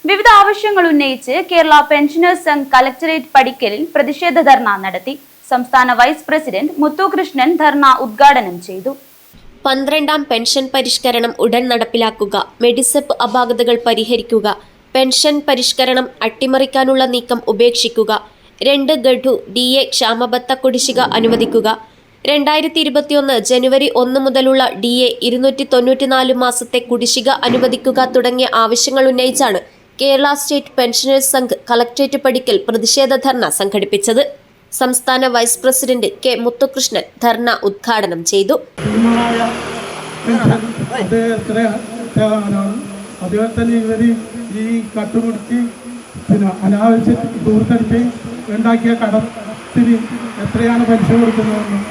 വിവിധ ആവശ്യങ്ങൾ ഉന്നയിച്ച് കേരള പെൻഷനേഴ്സ് സംഘ് കളക്ടറേറ്റ് പടിക്കലിൽ പ്രതിഷേധ ധർണ നടത്തി. സംസ്ഥാന വൈസ് പ്രസിഡന്റ് മുത്തുകൃഷ്ണൻ ധർണ ഉദ്ഘാടനം ചെയ്തു. 12ാം പെൻഷൻ പരിഷ്കരണം ഉടൻ നടപ്പിലാക്കുക, മെഡിസെപ്പ് അപാകതകൾ പരിഹരിക്കുക, പെൻഷൻ പരിഷ്കരണം അട്ടിമറിക്കാനുള്ള നീക്കം ഉപേക്ഷിക്കുക, 2 ഗഡു DA ക്ഷാമബത്ത കുടിശ്ശിക അനുവദിക്കുക, 2021 ജനുവരി 1 മുതലുള്ള DA 294 മാസത്തെ കുടിശ്ശിക അനുവദിക്കുക തുടങ്ങിയ ആവശ്യങ്ങൾ ഉന്നയിച്ചാണ് Kerala State Pensioners Sangh collectorate പടിക്കൽ പ്രതിഷേധ ധർണ സംഘടിപ്പിച്ചത്. സംസ്ഥാന വൈസ് പ്രസിഡന്റ് കെ മുത്തുകൃഷ്ണൻ ധർണ ഉദ്ഘാടനം ചെയ്തു. അതുപോലെ തന്നെ ഇവർ ഈ കട്ടുമുടിച്ച് അനാവശ്യ ദൂരത്തടിച്ച് ഉണ്ടാക്കിയ കടത്തിന് എത്രയാണ് പലിശ കൊടുക്കുന്നതെന്നും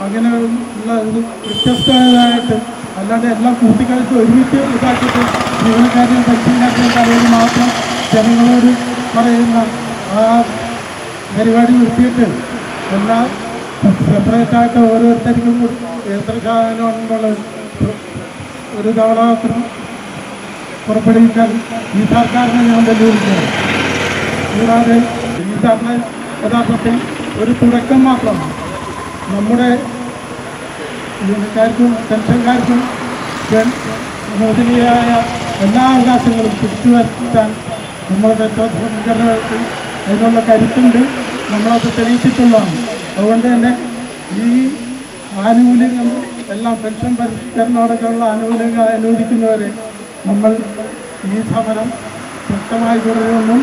അങ്ങനെ ഉള്ള ഇത് വ്യത്യസ്തമായിട്ട് അല്ലാണ്ട് എല്ലാം കൂട്ടിക്കഴിച്ച് ഒരുമിച്ച് ഇതാക്കിയിട്ട് ജീവനക്കാരനെ പരിശീലനാക്കുന്ന കാര്യങ്ങൾ മാത്രം ജനങ്ങളോട് പറയുന്ന ആ പരിപാടി നിർത്തിയിട്ട് എല്ലാം സെപ്പറേറ്റായിട്ട് ഓരോരുത്തർക്കും എത്ര ശതമാനമുള്ള ഒരു തവണ പുറപ്പെടുവിക്കാൻ ഈ സർക്കാരിനെ ഞാൻ വെല്ലുവിളിക്കുകയാണ്. കൂടാതെ ഈ ധർണ യഥാർത്ഥത്തിൽ ഒരു തുടക്കം മാത്രമാണ്. നമ്മുടെ ജീവനക്കാർക്കും പെൻഷൻകാർക്കും മോദനീയമായ എല്ലാ അവകാശങ്ങളും തിരിച്ചു വരുത്താൻ നമ്മളുടെ സംഘടനകൾക്ക് അതിനുള്ള കരുത്തുണ്ട്. നമ്മളത് തെളിയിച്ചിട്ടുള്ളതാണ്. അതുകൊണ്ട് തന്നെ ഈ ആനുകൂല്യങ്ങൾ എല്ലാം പെൻഷൻ പരിഷ്കരണമടക്കമുള്ള ആനുകൂല്യങ്ങൾ അനുവദിക്കുന്നവരെ നമ്മൾ ഈ സമരം ശക്തമായി തുടരുമെന്നും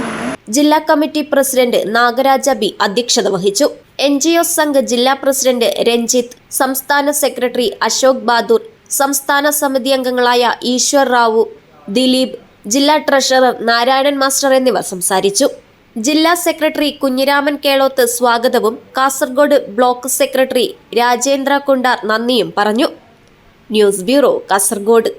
ജില്ലാ കമ്മിറ്റി പ്രസിഡന്റ് നാഗരാജ ബി അധ്യക്ഷത വഹിച്ചു. NGO സംഘ് ജില്ലാ പ്രസിഡന്റ് രഞ്ജിത്ത്, സംസ്ഥാന സെക്രട്ടറി അശോക് ബാദൂർ, സംസ്ഥാന സമിതി അംഗങ്ങളായ ഈശ്വർ റാവു, ദിലീപ്, ജില്ലാ ട്രഷറർ നാരായണൻ മാസ്റ്റർ എന്നിവർ സംസാരിച്ചു. ജില്ലാ സെക്രട്ടറി കുഞ്ഞിരാമൻ കേളോത്ത് സ്വാഗതവും കാസർഗോഡ് ബ്ലോക്ക് സെക്രട്ടറി രാജേന്ദ്ര കുണ്ടാർ നന്ദിയും പറഞ്ഞു. News bureau, Kasaragod.